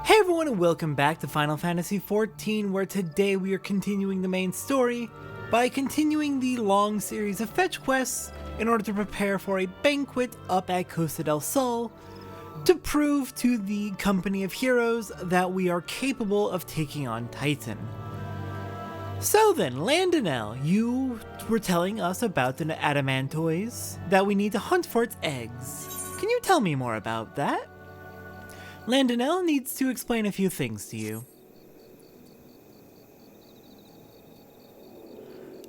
Hey everyone and welcome back to Final Fantasy XIV, where today we are continuing the main story by continuing the long series of fetch quests in order to prepare for a banquet up at Costa del Sol to prove to the company of heroes that we are capable of taking on Titan. So then, Landonel, you were telling us about an Adamantoise that we need to hunt for its eggs. Can you tell me more about that? Landonel needs to explain a few things to you.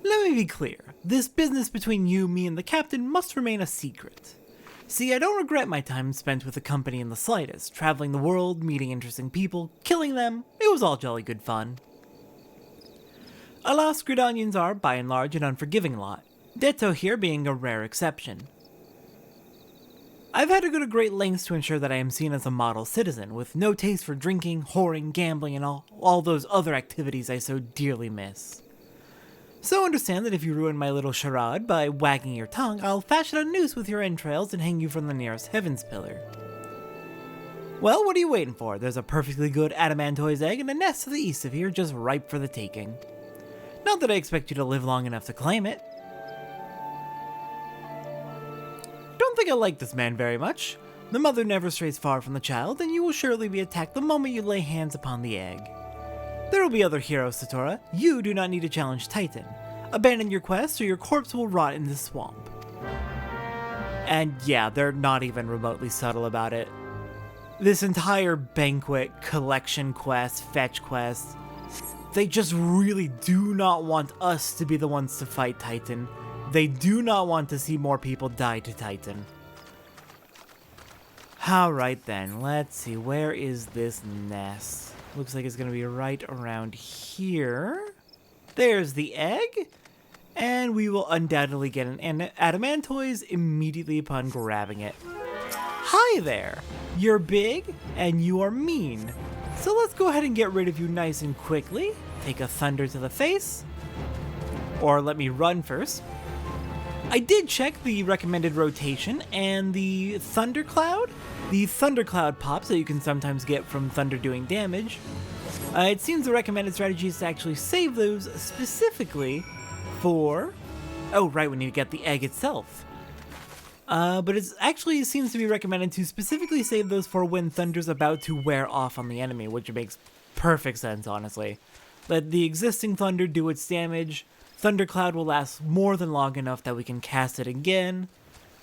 Let me be clear. This business between you, me, and the captain must remain a secret. See, I don't regret my time spent with the company in the slightest, traveling the world, meeting interesting people, killing them. It was all jolly good fun. Alas, Gridanians are, by and large, an unforgiving lot, Detto here being a rare exception. I've had to go to great lengths to ensure that I am seen as a model citizen, with no taste for drinking, whoring, gambling, and all those other activities I so dearly miss. So understand that if you ruin my little charade by wagging your tongue, I'll fashion a noose with your entrails and hang you from the nearest heavens pillar. Well, what are you waiting for? There's a perfectly good Adamantoise egg in a nest to the east of here, just ripe for the taking. Not that I expect you to live long enough to claim it. Don't think I like this man very much. The mother never strays far from the child, and you will surely be attacked the moment you lay hands upon the egg. There will be other heroes, Satora. You do not need to challenge Titan. Abandon your quest, or your corpse will rot in the swamp. And yeah, they're not even remotely subtle about it. This entire banquet, collection quest, fetch quest, they just really do not want us to be the ones to fight Titan. They do not want to see more people die to Titan. Alright then, let's see, where is this nest? Looks like it's going to be right around here. There's the egg. And we will undoubtedly get an Adamantoise immediately upon grabbing it. Hi there! You're big, and you are mean. So let's go ahead and get rid of you nice and quickly. Take a thunder to the face. Or let me run first. I did check the recommended rotation, and the thundercloud pops that you can sometimes get from thunder doing damage. It seems the recommended strategy is to actually save those specifically for... Oh, right, we need to get the egg itself. But it actually seems to be recommended to specifically save those for when thunder's about to wear off on the enemy, which makes perfect sense, honestly. Let the existing thunder do its damage. Thundercloud will last more than long enough that we can cast it again.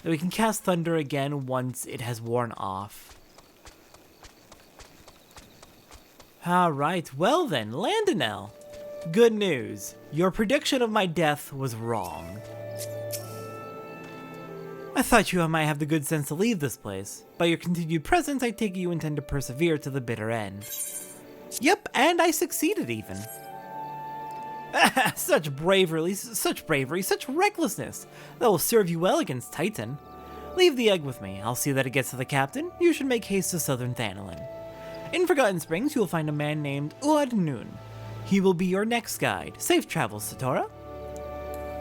That we can cast Thunder again once it has worn off. Alright, well then, Landonel. Good news. Your prediction of my death was wrong. I thought you might have the good sense to leave this place. By your continued presence, I take it you intend to persevere to the bitter end. Yep, and I succeeded even. Such bravery, such recklessness. That will serve you well against Titan. Leave the egg with me. I'll see that it gets to the captain. You should make haste to southern Thanalin. In Forgotten Springs, you will find a man named Uad Nun. He will be your next guide. Safe travels, Satora.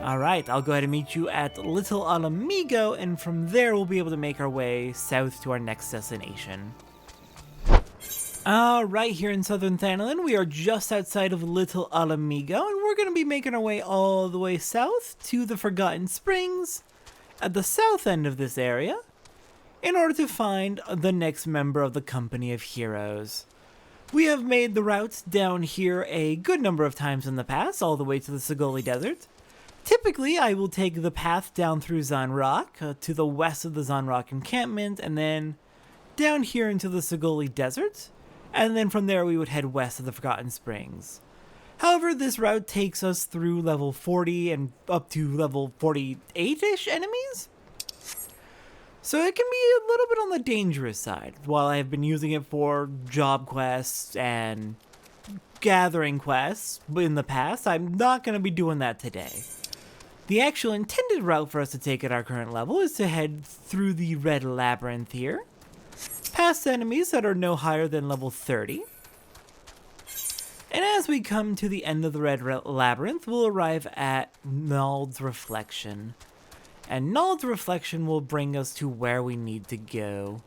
Alright, I'll go ahead and meet you at Little Alamigo, and from there we'll be able to make our way south to our next destination. Right here in southern Thanalin, we are just outside of Little Alamigo, and we're going to be making our way all the way south to the Forgotten Springs at the south end of this area in order to find the next member of the company of heroes. We have made the route down here a good number of times in the past, all the way to the Sigoli Desert. Typically, I will take the path down through Zanrock to the west of the Zanrock encampment, and then down here into the Sigoli Desert. And then from there we would head west of the Forgotten Springs. However, this route takes us through level 40 and up to level 48-ish enemies. So it can be a little bit on the dangerous side. While I have been using it for job quests and gathering quests in the past, I'm not going to be doing that today. The actual intended route for us to take at our current level is to head through the Red Labyrinth here, past enemies that are no higher than level 30. And as we come to the end of the Red Labyrinth, we'll arrive at Nald's Reflection. And Nald's Reflection will bring us to where we need to go.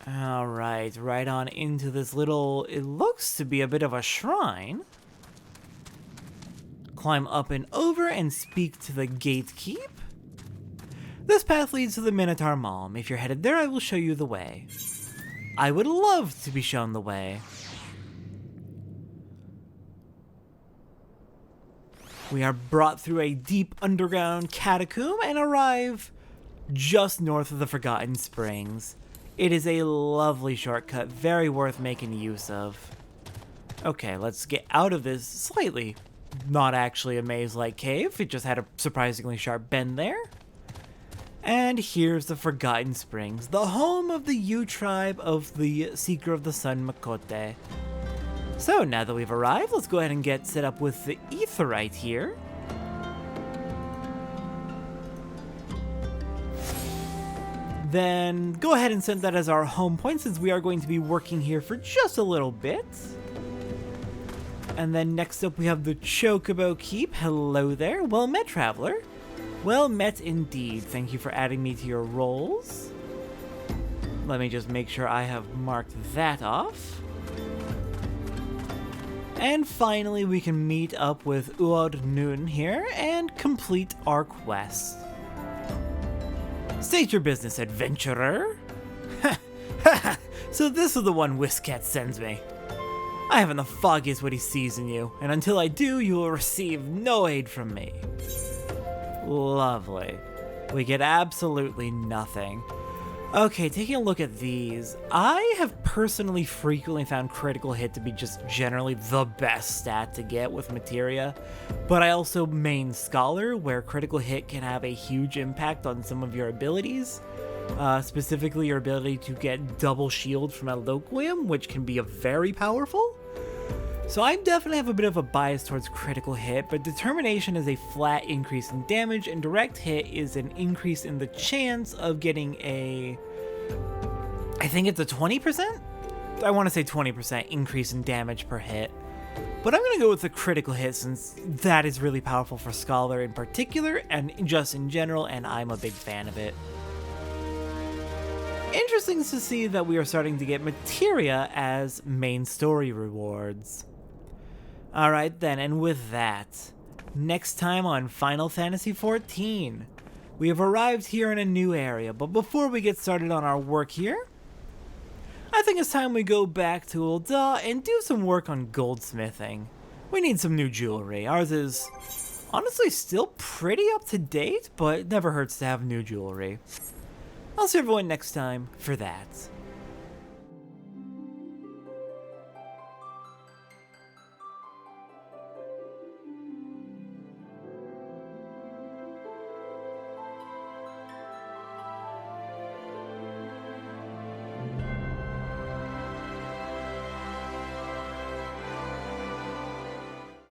Alright, right on into this little, it looks to be a bit of a shrine. Climb up and over and speak to the gatekeep. This path leads to the Minotaur Malm. If you're headed there, I will show you the way. I would love to be shown the way. We are brought through a deep underground catacomb and arrive just north of the Forgotten Springs. It is a lovely shortcut, very worth making use of. Okay, let's get out of this slightly not actually a maze-like cave. It just had a surprisingly sharp bend there. And here's the Forgotten Springs, the home of the Yu tribe of the Seeker of the Sun Makote. So now that we've arrived, let's go ahead and get set up with the Aetheryte here. Then go ahead and set that as our home point, since we are going to be working here for just a little bit. And then next up we have the Chocobo Keep. Hello there. Well met, traveler. Well met indeed. Thank you for adding me to your roles. Let me just make sure I have marked that off. And finally we can meet up with Uod Nun here and complete our quest. State your business, adventurer. So this is the one Whiscat sends me. I haven't the foggiest what he sees in you, and until I do, you will receive no aid from me. Lovely. We get absolutely nothing. Okay, taking a look at these, I have personally frequently found critical hit to be just generally the best stat to get with materia, but I also main Scholar, where critical hit can have a huge impact on some of your abilities, specifically your ability to get double shield from Eloquium, which can be very powerful. So I definitely have a bit of a bias towards critical hit, but Determination is a flat increase in damage, and Direct Hit is an increase in the chance of getting a, I think it's a 20%? I want to say 20% increase in damage per hit. But I'm going to go with the critical hit, since that is really powerful for Scholar in particular, and just in general, and I'm a big fan of it. Interesting to see that we are starting to get materia as main story rewards. Alright then, and with that, next time on Final Fantasy XIV, we have arrived here in a new area, but before we get started on our work here, I think it's time we go back to Ul'dah and do some work on goldsmithing. We need some new jewelry. Ours is honestly still pretty up to date, but it never hurts to have new jewelry. I'll see everyone next time for that.